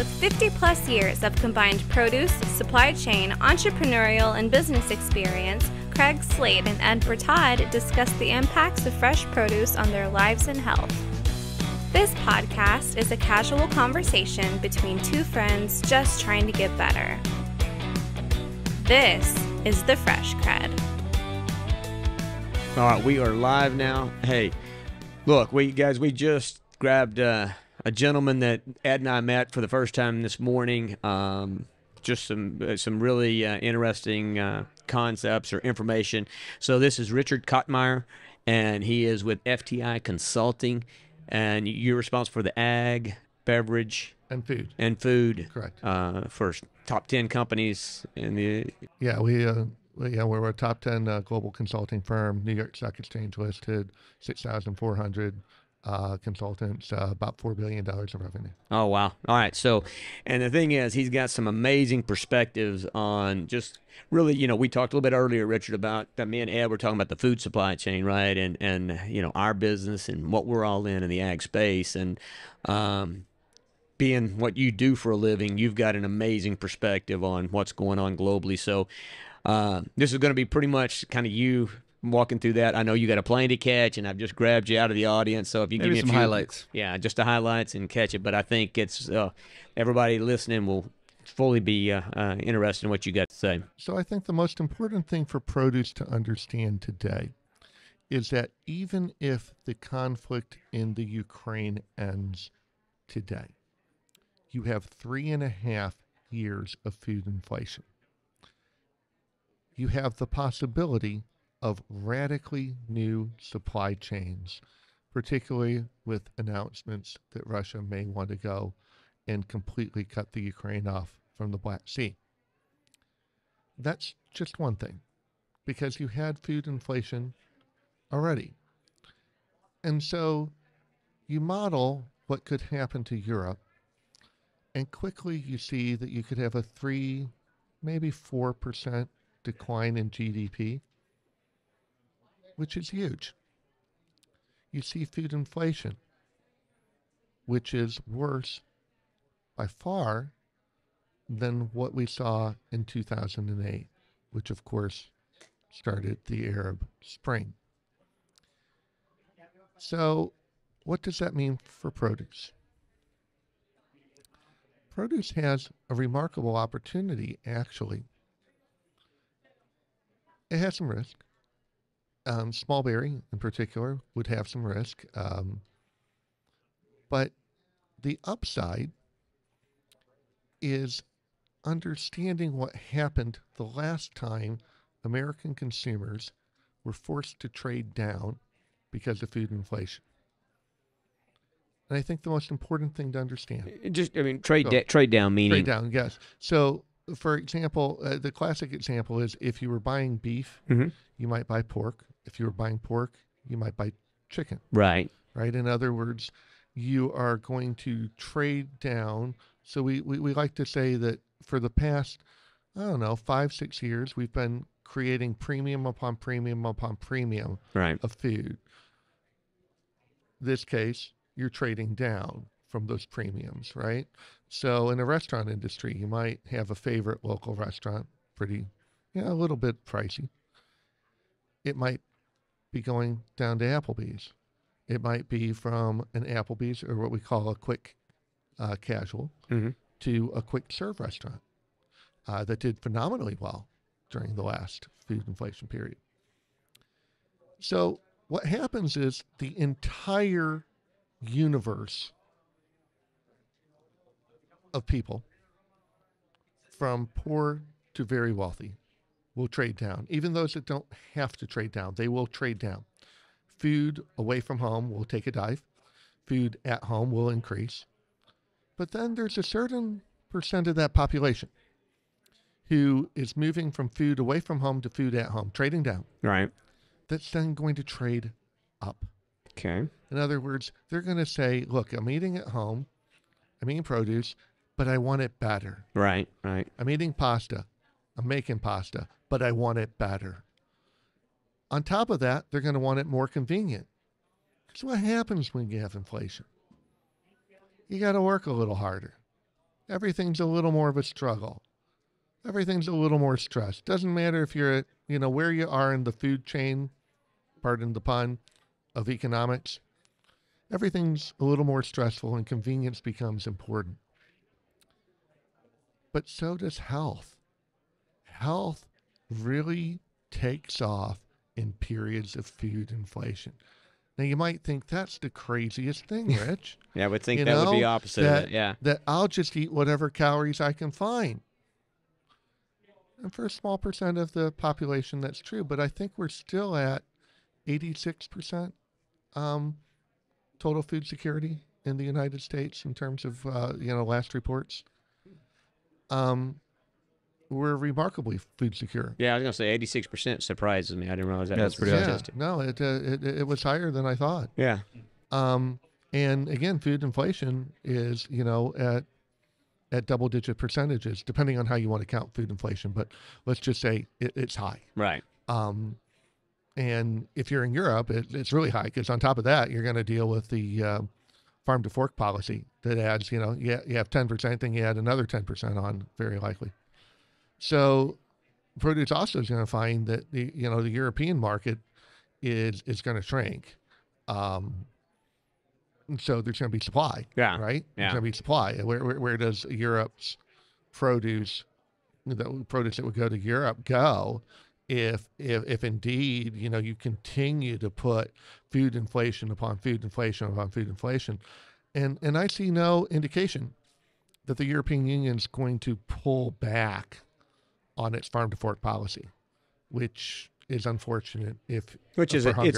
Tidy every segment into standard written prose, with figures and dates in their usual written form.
With 50 plus years of combined produce, supply chain, entrepreneurial, and business experience, Craig Slade and Ed Bertad discuss the impacts of fresh produce on their lives and health. This podcast is a casual conversation between two friends just trying to get better. This is the Fresh Cred. All right, we are live now. Hey, look, we just grabbed a gentleman that Ed and I met for the first time this morning. Just some really interesting concepts or information. So this is Richard Kottmeyer, and he is with FTI Consulting, and you're responsible for the ag, beverage, and food. Correct. For top 10 companies in the. Yeah, we're a top 10 global consulting firm, New York Stock Exchange listed, 6,400 consultants, about $4 billion of revenue. Oh, wow. All right. So, and the thing is, he's got some amazing perspectives on just really, we talked a little bit earlier, Richard, about that me and Ed were talking about the food supply chain, right? And our business and what we're all in the ag space. And being what you do for a living, you've got an amazing perspective on what's going on globally. So this is going to be pretty much kind of you walking through that. I know you got a plane to catch, and I've just grabbed you out of the audience. So if you Maybe give me some highlights. Yeah, just the highlights and catch it. But I think it's everybody listening will fully be interested in what you got to say. So I think the most important thing for produce to understand today is that even if the conflict in the Ukraine ends today, you have 3.5 years of food inflation. You have the possibility of radically new supply chains, particularly with announcements that Russia may want to go and completely cut the Ukraine off from the Black Sea. That's just one thing, because you had food inflation already. And so you model what could happen to Europe, and quickly you see that you could have a 3, maybe 4% decline in GDP, which is huge. You see food inflation, which is worse by far than what we saw in 2008, which of course started the Arab Spring. So what does that mean for produce? Produce has a remarkable opportunity, actually. It has some risk. Small berry, in particular, would have some risk. But the upside is understanding what happened the last time American consumers were forced to trade down because of food inflation. And I think the most important thing to understand. Trade down meaning. Trade down, yes. So, for example, the classic example is if you were buying beef, you might buy pork. If you were buying pork, you might buy chicken. Right. Right. In other words, you are going to trade down. So we like to say that for the past, 5-6 years, we've been creating premium upon premium upon premium of food. This case, you're trading down from those premiums, right? So in the restaurant industry, you might have a favorite local restaurant, a little bit pricey. It might be going down to Applebee's. It might be from an Applebee's or what we call a quick casual to a quick serve restaurant that did phenomenally well during the last food inflation period. So what happens is the entire universe of people, from poor to very wealthy, will trade down. Even those that don't have to trade down, they will trade down. Food away from home will take a dive. Food at home will increase. But then there's a certain percent of that population who is moving from food away from home to food at home, trading down. Right. That's then going to trade up. Okay. In other words, they're going to say, look, I'm eating at home, I'm eating produce, but I want it better. Right. I'm eating pasta, I'm making pasta, but I want it better. On top of that, they're going to want it more convenient. That's what happens when you have inflation. You got to work a little harder. everything's a little more of a struggle. Everything's a little more stress. Doesn't matter if you're at, where you are in the food chain, pardon the pun, of economics. Everything's a little more stressful and convenience becomes important. But so does health. Health really takes off in periods of food inflation. Now, you might think that's the craziest thing, Rich. Yeah, I would think that would be opposite of it, yeah. That I'll just eat whatever calories I can find. And for a small percent of the population, that's true. But I think we're still at 86% total food security in the United States in terms of, last reports. We're remarkably food secure. Yeah, I was going to say 86% surprises me. I didn't realize that. That's pretty high. No, it was higher than I thought. Yeah. And again, food inflation is, at double-digit percentages, depending on how you want to count food inflation. But let's just say it's high. Right. And if you're in Europe, it's really high because on top of that, you're going to deal with the farm to fork policy that adds, you have 10%, then you add another 10% on, very likely. So produce also is going to find that the European market is going to shrink. So there's going to be supply, right? Yeah. There's going to be supply. Where does Europe's produce, the produce that would go to Europe, go if indeed, you continue to put food inflation upon food inflation upon food inflation? And I see no indication that the European Union is going to pull back on its farm to fork policy, which is unfortunate. It's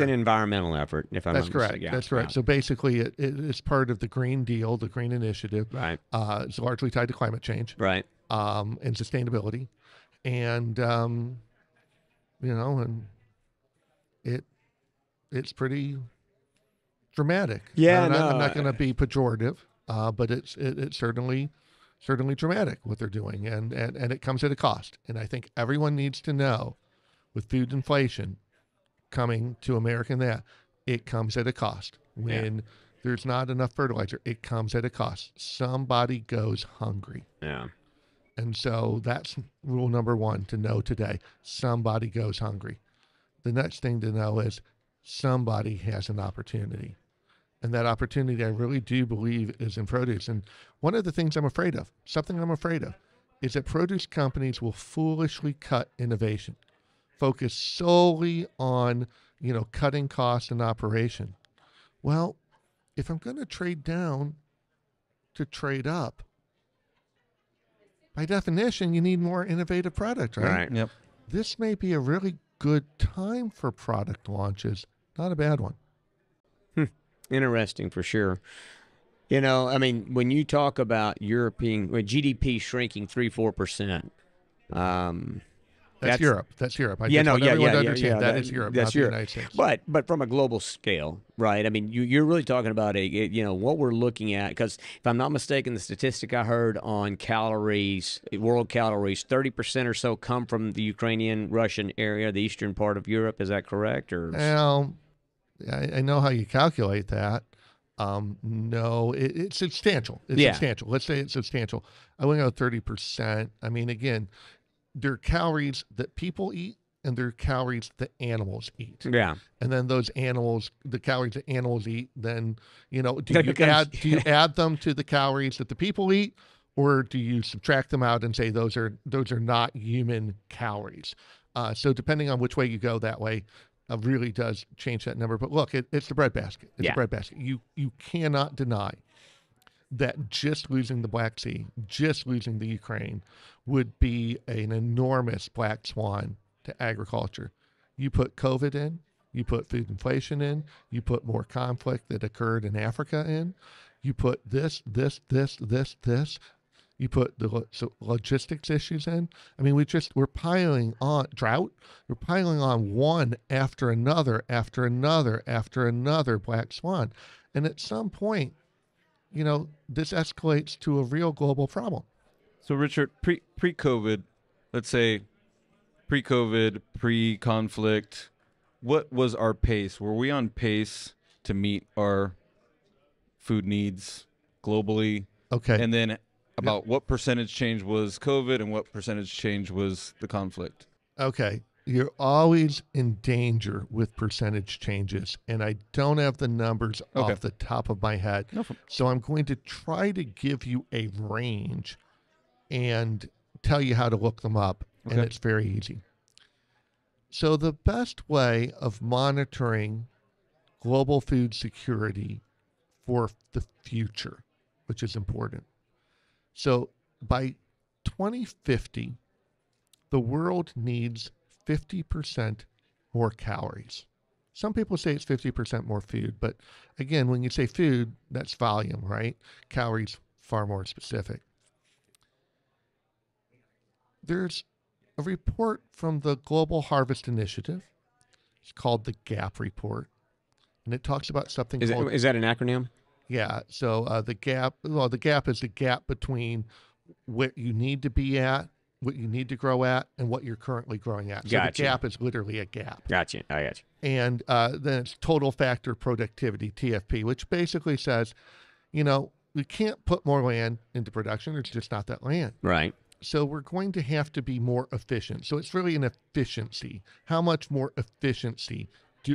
an environmental effort, if I'm not mistaken. That's correct. That's correct. So basically, it's part of the Green Deal, the Green Initiative. Right. It's largely tied to climate change. Right. And sustainability, and and it's pretty dramatic. Yeah. I'm not going to be pejorative, but it's certainly dramatic what they're doing, and it comes at a cost. And I think everyone needs to know, with food inflation coming to America, that it comes at a cost. When there's not enough fertilizer, it comes at a cost. Somebody goes hungry. Yeah. And so that's rule number one to know today. Somebody goes hungry. The next thing to know is somebody has an opportunity. And that opportunity, I really do believe, is in produce. And one of the things I'm afraid of, is that produce companies will foolishly cut innovation, focus solely on, cutting costs and operation. Well, if I'm going to trade down to trade up, by definition, you need more innovative product, right? Right. Yep. This may be a really good time for product launches, not a bad one. Interesting for sure. When you talk about European GDP shrinking 3-4%, that's Europe. That's Europe. I just want everyone to understand that is Europe, that's not Europe. the United States. But from a global scale, right? I mean, you're really talking about what we're looking at, because if I'm not mistaken, the statistic I heard on calories, world calories, 30% or so come from the Ukrainian, Russian area, the eastern part of Europe. Is that correct? Or well, I know how you calculate that. No, it's substantial. It's substantial. Let's say it's substantial. I wouldn't go 30%. I mean, again, there are calories that people eat and there are calories that animals eat. Yeah. And then those animals, the calories that animals eat, then, do you add them to the calories that the people eat, or do you subtract them out and say those are not human calories? So depending on which way you go, that way really does change that number. But look, it's the breadbasket. It's a breadbasket. You cannot deny that just losing the Black Sea, just losing the Ukraine, would be an enormous black swan to agriculture. You put COVID in, you put food inflation in, you put more conflict that occurred in Africa in, you put this, you put the logistics issues in. I mean, we're piling on drought. We're piling on one after another black swan. And at some point, this escalates to a real global problem. So, Richard, pre-COVID, let's say pre-COVID, pre-conflict, what was our pace? Were we on pace to meet our food needs globally? Okay. And then about what percentage change was COVID and what percentage change was the conflict. Okay. You're always in danger with percentage changes, and I don't have the numbers Okay. off the top of my head. No problem. So I'm going to try to give you a range and tell you how to look them up, and Okay. it's very easy. So the best way of monitoring global food security for the future, which is important. So by 2050, the world needs 50% more calories. Some people say it's 50% more food, but again, when you say food, that's volume, right? Calories far more specific. There's a report from the Global Harvest Initiative. It's called the GAP report, and it talks about something called... Is that an acronym? Yeah, so the gap is the gap between what you need to be at, what you need to grow at, and what you're currently growing at. So Gotcha. the gap is literally a gap. Gotcha. I got you. And then it's total factor productivity, TFP, which basically says, we can't put more land into production. There's just not that land. Right. So we're going to have to be more efficient. So it's really an efficiency. How much more efficiency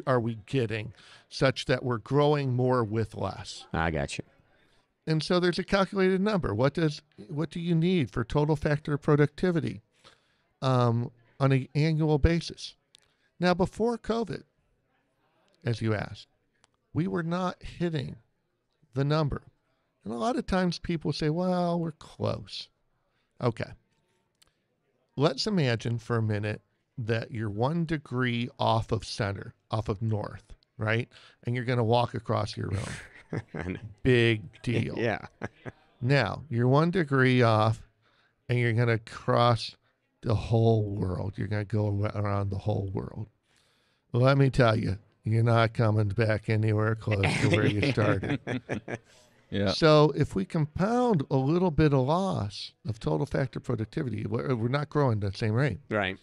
are we getting such that we're growing more with less? I got you. And so there's a calculated number. What do you need for total factor productivity on an annual basis? Now, before COVID, as you asked, we were not hitting the number. And a lot of times people say, well, we're close. Okay. Let's imagine for a minute that you're 1 degree off of center, off of north, right? And you're going to walk across your room. Big deal. Yeah. Now, you're 1 degree off, and you're going to cross the whole world. You're going to go around the whole world. Well, let me tell you, you're not coming back anywhere close to where you started. Yeah. So if we compound a little bit of loss of total factor productivity, we're not growing at the same rate. Right.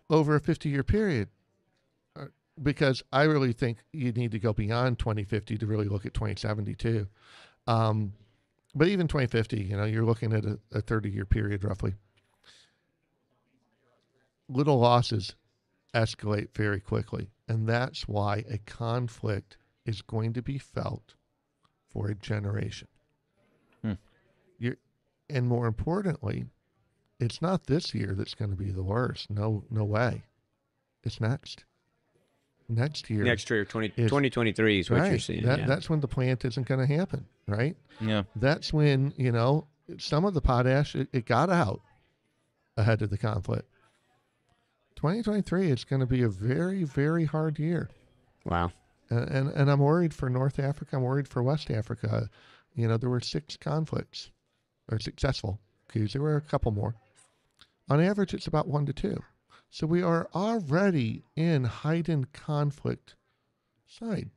Over a 50-year period, because I really think you need to go beyond 2050 to really look at 2070 too. But even 2050, you're looking at a 30-year period roughly. Little losses escalate very quickly, and that's why a conflict is going to be felt for a generation. And more importantly, it's not this year that's going to be the worst. No way. It's next. Next year, 2023 is what right, you're seeing. That's when the plant isn't going to happen, right? Yeah. That's when, some of the potash, it got out ahead of the conflict. 2023 is going to be a very, very hard year. Wow. And I'm worried for North Africa. I'm worried for West Africa. There were 6 conflicts, or successful, because there were a couple more. On average, it's about 1 to 2. So we are already in heightened conflict side.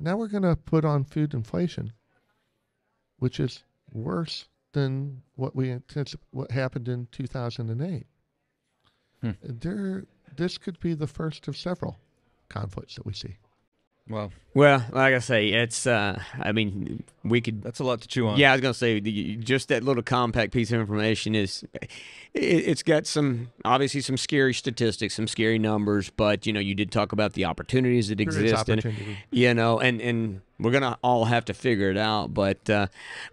Now we're going to put on food inflation, which is worse than what happened in 2008. This could be the first of several conflicts that we see. Wow. Well, like I say, it's, we could... That's a lot to chew on. Yeah, I was going to say, just that little compact piece of information it's got obviously some scary statistics, some scary numbers, but, you did talk about the opportunities that exist. And we're going to all have to figure it out, but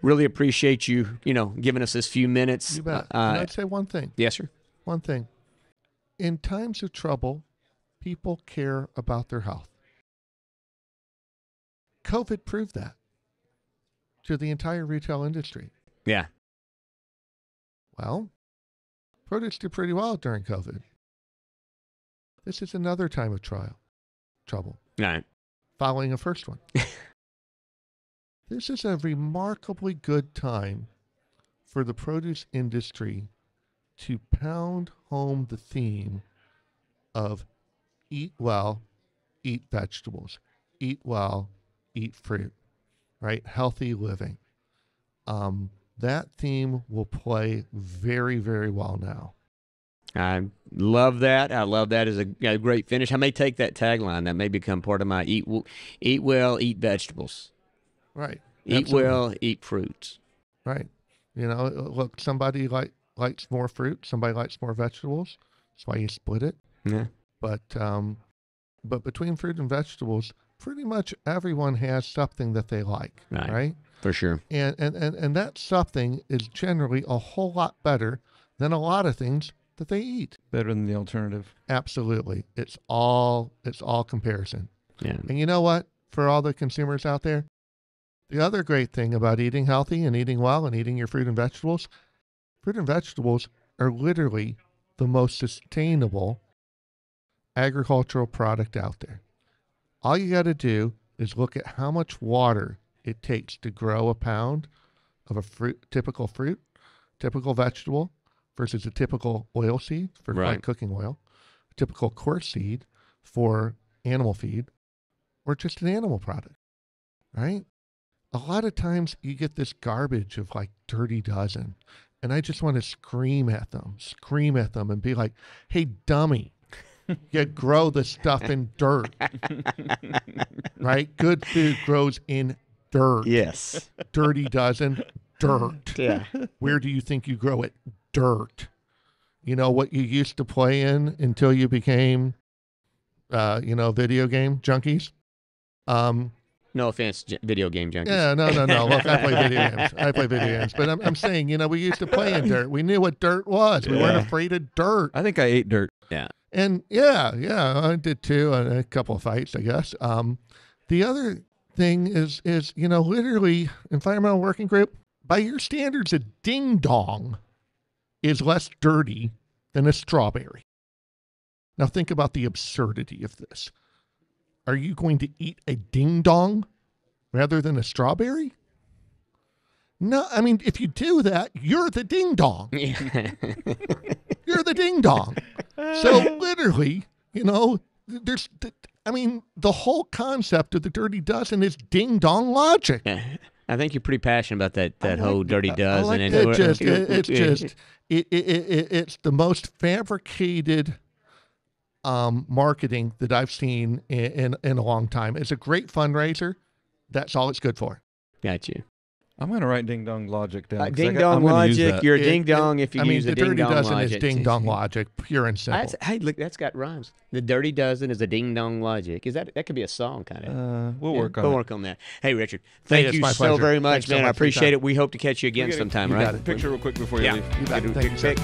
really appreciate you, giving us this few minutes. You bet. I'd say one thing. Yes, sir. One thing. In times of trouble, people care about their health. COVID proved that to the entire retail industry. Yeah. Well, produce did pretty well during COVID. This is another time of trouble. All right. Following a first one. This is a remarkably good time for the produce industry to pound home the theme of eat well, eat vegetables, eat well, eat fruit, right? Healthy living. That theme will play very, very well now. I love that. I love that as a great finish. I may take that tagline. That may become part of my eat well, eat vegetables. Right. Eat Absolutely. well, eat fruits. Right. You know, look, somebody likes more fruit, somebody likes more vegetables. That's why you split it. Yeah. But between fruit and vegetables, pretty much everyone has something that they like, right? For sure. And that something is generally a whole lot better than a lot of things that they eat. Better than the alternative. Absolutely. It's all comparison. Yeah. And you know what? For all the consumers out there, the other great thing about eating healthy and eating well and eating your fruit and vegetables are literally the most sustainable agricultural product out there. All you got to do is look at how much water it takes to grow a pound of a typical vegetable versus a typical oil seed for like cooking oil, a typical coarse seed for animal feed, or just an animal product, right? A lot of times you get this garbage of like Dirty Dozen, and I just want to scream at them and be like, hey, dummy, you grow the stuff in dirt, right? Good food grows in dirt. Yes. Dirty Dozen, dirt. Yeah. Where do you think you grow it? Dirt. You know what you used to play in until you became, video game junkies? No offense, video game junkies. Yeah, no. Look, I play video games. But I'm saying, we used to play in dirt. We knew what dirt was. We weren't afraid of dirt. I think I ate dirt. Yeah. And yeah, I did too. A couple of fights, I guess. The other thing is, literally, Environmental Working Group, by your standards, a ding dong is less dirty than a strawberry. Now think about the absurdity of this. Are you going to eat a ding dong rather than a strawberry? No, I mean, if you do that, you're the ding dong. You're the ding dong. So literally, the whole concept of the Dirty Dozen is ding dong logic. I think you're pretty passionate about that whole Dirty Dozen. It's the most fabricated marketing that I've seen in a long time. It's a great fundraiser. That's all it's good for. Got you. I'm going to write ding dong logic down. Ding dong logic. You're a ding dong if you use a ding dong logic. The Dirty Dozen is ding dong logic, pure and simple. Hey, look, that's got rhymes. The Dirty Dozen is a ding dong logic. That could be a song, kind of. We'll work on that. Hey, Richard, thank you so very much, man. I appreciate it. We hope to catch you again sometime, right? Picture real quick before you leave. You got it. Thank you, sir.